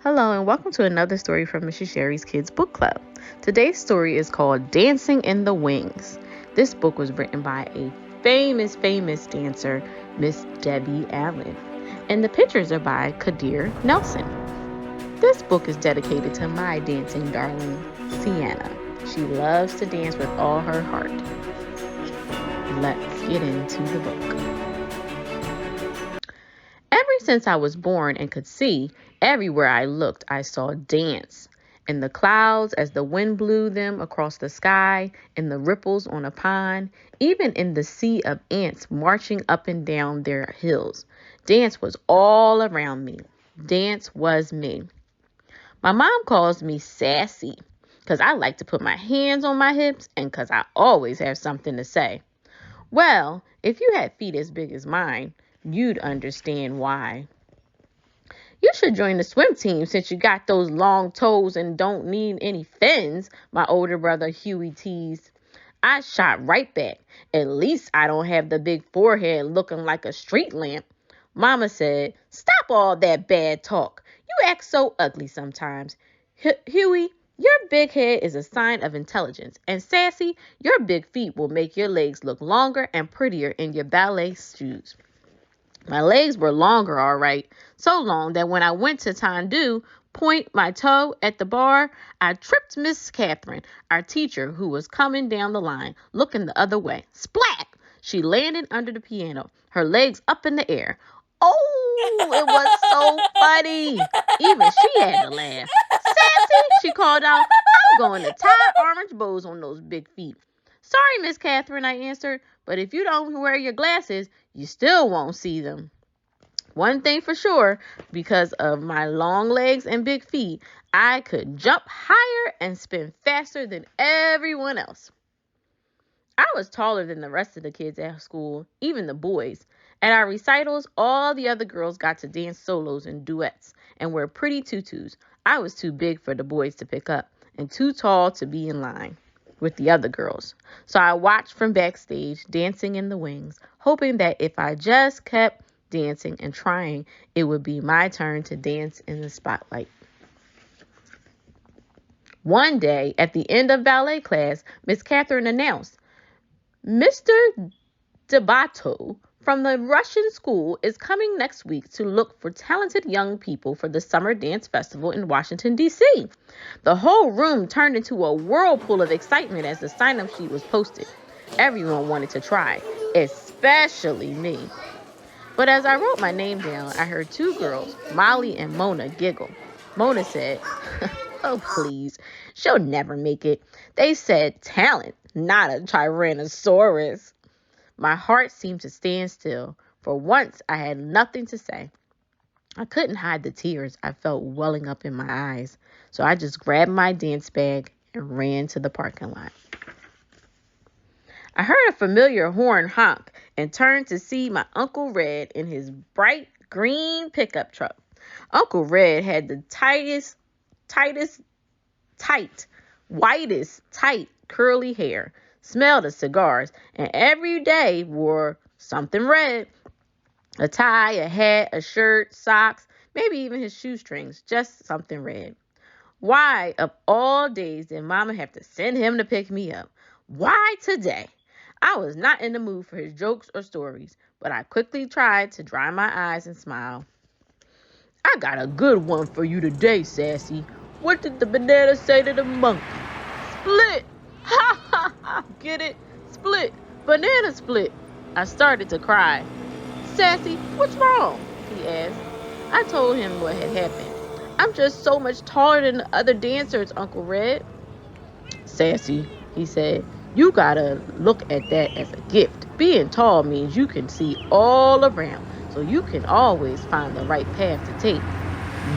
Hello and welcome to another story from Mrs. Sherry's Kids Book Club. Today's story is called Dancing in the Wings. This book was written by a famous dancer, Miss Debbie Allen. And the pictures are by Kadir Nelson. This book is dedicated to my dancing darling, Sienna. She loves to dance with all her heart. Let's get into the book. Ever since I was born and could see, everywhere I looked, I saw dance. In the clouds as the wind blew them across the sky, in the ripples on a pond, even in the sea of ants marching up and down their hills. Dance was all around me. Dance was me. My mom calls me sassy because I like to put my hands on my hips and because I always have something to say. Well, if you had feet as big as mine, you'd understand why. You should join the swim team since you got those long toes and don't need any fins, my older brother Huey teased. I shot right back. At least I don't have the big forehead looking like a street lamp. Mama said, "Stop all that bad talk. You act so ugly sometimes. Huey, your big head is a sign of intelligence. And Sassy, your big feet will make your legs look longer and prettier in your ballet shoes." My legs were longer, all right, so long that when I went to tendu, point my toe at the bar, I tripped Miss Catherine, our teacher, who was coming down the line, looking the other way. Splat! She landed under the piano, her legs up in the air. Oh, it was so funny. Even she had to laugh. "Sassy," she called out, "I'm going to tie orange bows on those big feet." "Sorry, Miss Catherine," I answered, "but if you don't wear your glasses, you still won't see them." One thing for sure, because of my long legs and big feet, I could jump higher and spin faster than everyone else. I was taller than the rest of the kids at school, even the boys. At our recitals, all the other girls got to dance solos and duets and wear pretty tutus. I was too big for the boys to pick up and too tall to be in line with the other girls. So I watched from backstage, dancing in the wings, hoping that if I just kept dancing and trying, it would be my turn to dance in the spotlight. One day, at the end of ballet class, Miss Catherine announced, "Mr. Debato from the Russian school is coming next week to look for talented young people for the Summer Dance Festival in Washington, D.C. The whole room turned into a whirlpool of excitement as the sign-up sheet was posted. Everyone wanted to try, especially me. But as I wrote my name down, I heard two girls, Molly and Mona, giggle. Mona said, "Oh, please, she'll never make it. They said talent, not a Tyrannosaurus." My heart seemed to stand still. For once, I had nothing to say. I couldn't hide the tears I felt welling up in my eyes, so I just grabbed my dance bag and ran to the parking lot. I heard a familiar horn honk and turned to see my Uncle Red in his bright green pickup truck. Uncle Red had the whitest, tight, curly hair, smelled of cigars, and every day wore something red. A tie, a hat, a shirt, socks, maybe even his shoestrings, just something red. Why, of all days, did Mama have to send him to pick me up? Why today? I was not in the mood for his jokes or stories, but I quickly tried to dry my eyes and smile. "I got a good one for you today, Sassy. What did the banana say to the monkey? Split! Ha ha ha! Get it? Split! Banana split!" I started to cry. "Sassy, what's wrong?" he asked. I told him what had happened. "I'm just so much taller than the other dancers, Uncle Red." "Sassy," he said, "you gotta look at that as a gift. Being tall means you can see all around, so you can always find the right path to take."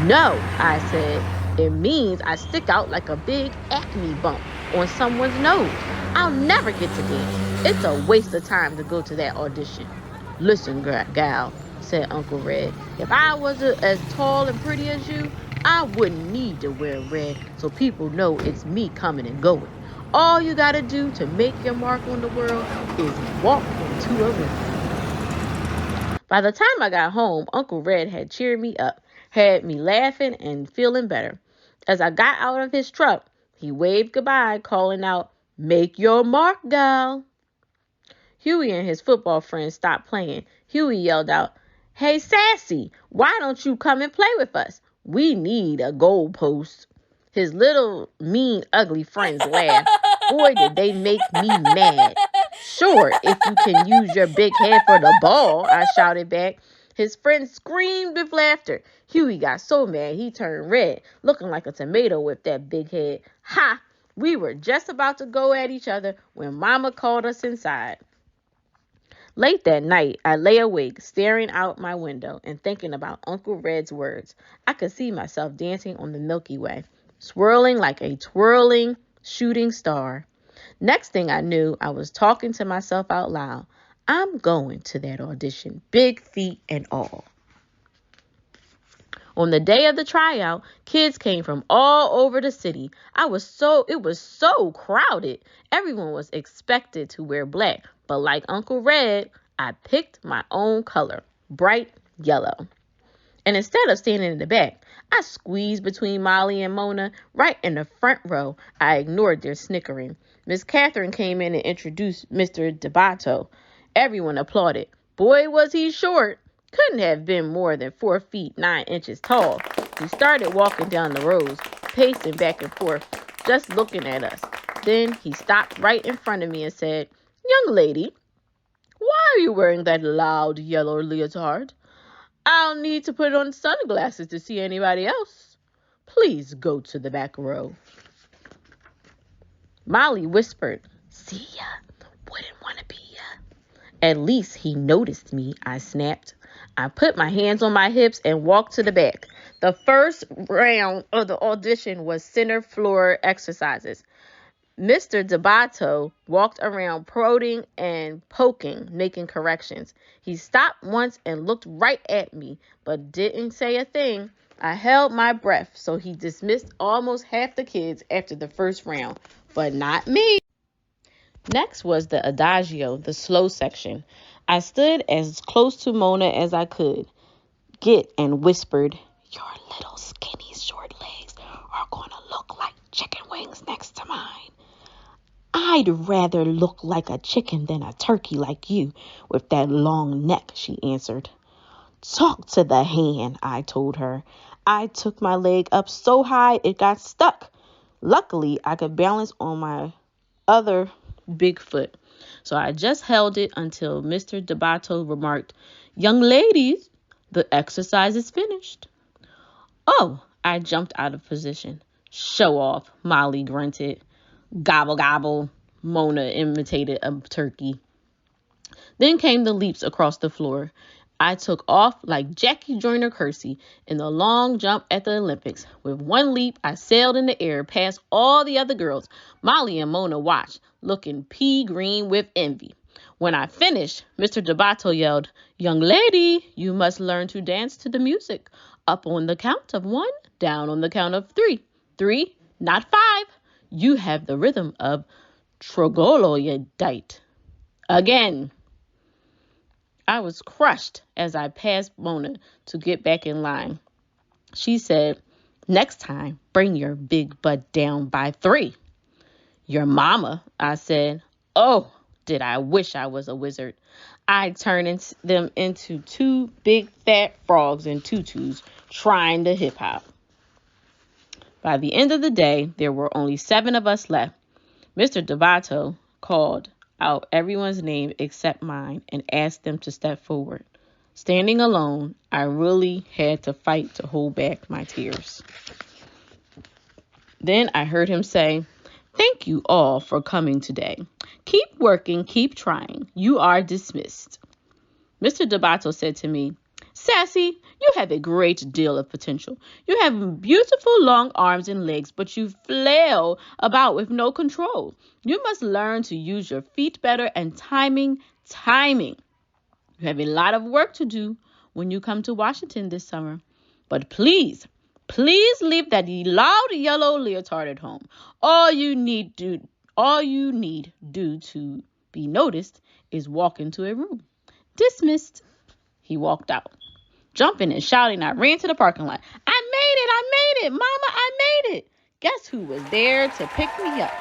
"No," I said, "it means I stick out like a big acne bump on someone's nose. I'll never get to dance. It's a waste of time to go to that audition." "Listen, gal," said Uncle Red, "if I was as tall and pretty as you, I wouldn't need to wear red so people know it's me coming and going. All you gotta do to make your mark on the world is walk into a river." By the time I got home, Uncle Red had cheered me up, had me laughing and feeling better. As I got out of his truck, he waved goodbye, calling out, "Make your mark, gal." Huey and his football friends stopped playing. Huey yelled out, "Hey, Sassy, why don't you come and play with us? We need a goal post." His little, mean, ugly friends laughed. Boy, did they make me mad. "Sure, if you can use your big head for the ball," I shouted back. His friends screamed with laughter. Huey got so mad he turned red, looking like a tomato with that big head. Ha! We were just about to go at each other when Mama called us inside. Late that night, I lay awake, staring out my window and thinking about Uncle Red's words. I could see myself dancing on the Milky Way, swirling like a twirling shooting star. Next thing I knew, I was talking to myself out loud. I'm going to that audition, big feet and all. On the day of the tryout, kids came from all over the city. It was so crowded. Everyone was expected to wear black, but like Uncle Red, I picked my own color, bright yellow. And instead of standing in the back, I squeezed between Molly and Mona right in the front row. I ignored their snickering. Miss Catherine came in and introduced Mr. DeBato. Everyone applauded. Boy, was he short. Couldn't have been more than 4 feet 9 inches tall. He started walking down the rows, pacing back and forth, just looking at us. Then he stopped right in front of me and said, "Young lady, why are you wearing that loud yellow leotard? I'll need to put on sunglasses to see anybody else. Please go to the back row." Molly whispered, "See ya. Wouldn't want to be ya." At least he noticed me, I snapped. I put my hands on my hips and walked to the back. The first round of the audition was center floor exercises. Mr. DeBato walked around prodding and poking, making corrections. He stopped once and looked right at me, but didn't say a thing. I held my breath, so he dismissed almost half the kids after the first round, but not me. Next was the adagio, the slow section. I stood as close to Mona as I could get and whispered, "Your little skinny short legs are going to look like chicken wings next to mine." "I'd rather look like a chicken than a turkey like you with that long neck," she answered. "Talk to the hand," I told her. I took my leg up so high it got stuck. Luckily, I could balance on my other big foot, so I just held it until Mr. DeBato remarked, "Young ladies, the exercise is finished." "Oh," I jumped out of position. "Show off," Molly grunted. "Gobble, gobble," Mona imitated a turkey. Then came the leaps across the floor. I took off like Jackie Joyner Kersee in the long jump at the Olympics. With one leap, I sailed in the air past all the other girls. Molly and Mona watched, looking pea green with envy. When I finished, Mr. DeBato yelled, "Young lady, you must learn to dance to the music. Up on the count of 1, down on the count of 3. 3, not 5. You have the rhythm of troglodyte." Again. I was crushed as I passed Mona to get back in line. She said, "Next time, bring your big butt down by 3. "Your mama," I said. Oh, did I wish I was a wizard. I turned them into 2 big fat frogs in tutus trying to hip hop. By the end of the day, there were only 7 of us left. Mr. DeBato called out everyone's name except mine and asked them to step forward. Standing alone, I really had to fight to hold back my tears. Then I heard him say, "Thank you all for coming today. Keep working, keep trying. You are dismissed." Mr. DeBato said to me, "Sassy, you have a great deal of potential. You have beautiful long arms and legs, but you flail about with no control. You must learn to use your feet better and timing. You have a lot of work to do when you come to Washington this summer. But please leave that loud yellow leotard at home. All you need do to be noticed is walk into a room." Dismissed. He walked out. Jumping and shouting, I ran to the parking lot. I made it, Mama, I made it. Guess who was there to pick me up?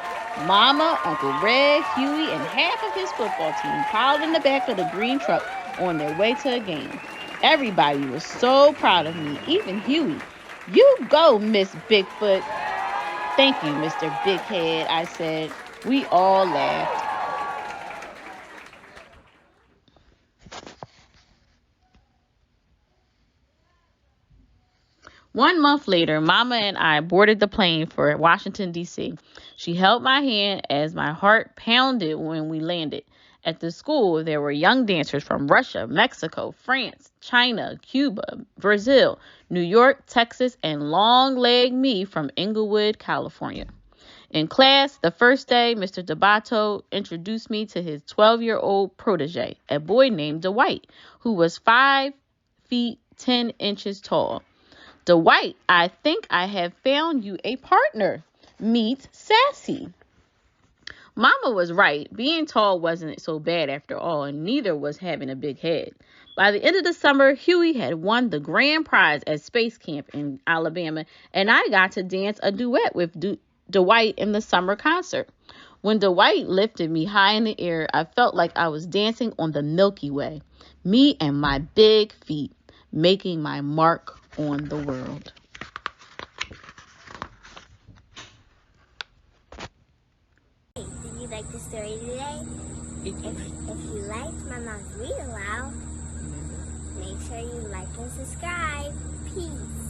Mama, Uncle Red, Huey, and half of his football team piled in the back of the green truck on their way to a game. Everybody was so proud of me, even Huey. You go, Miss Bigfoot. Thank you, Mr. Bighead, I said. We all laughed. One month later, Mama and I boarded the plane for Washington, D.C. She held my hand as my heart pounded when we landed. At the school, there were young dancers from Russia, Mexico, France, China, Cuba, Brazil, New York, Texas, and long-legged me from Inglewood, California. In class, the first day, Mr. Debato introduced me to his 12-year-old protege, a boy named Dwight, who was 5 feet 10 inches tall. Dwight, I think I have found you a partner. Meet Sassy. Mama was right. Being tall wasn't so bad after all, and neither was having a big head. By the end of the summer, Huey had won the grand prize at Space Camp in Alabama, and I got to dance a duet with Dwight in the summer concert. When Dwight lifted me high in the air, I felt like I was dancing on the Milky Way, me and my big feet, making my mark on the world. Did you like the story today? If you liked my mom's read aloud, make sure you like and subscribe. Peace.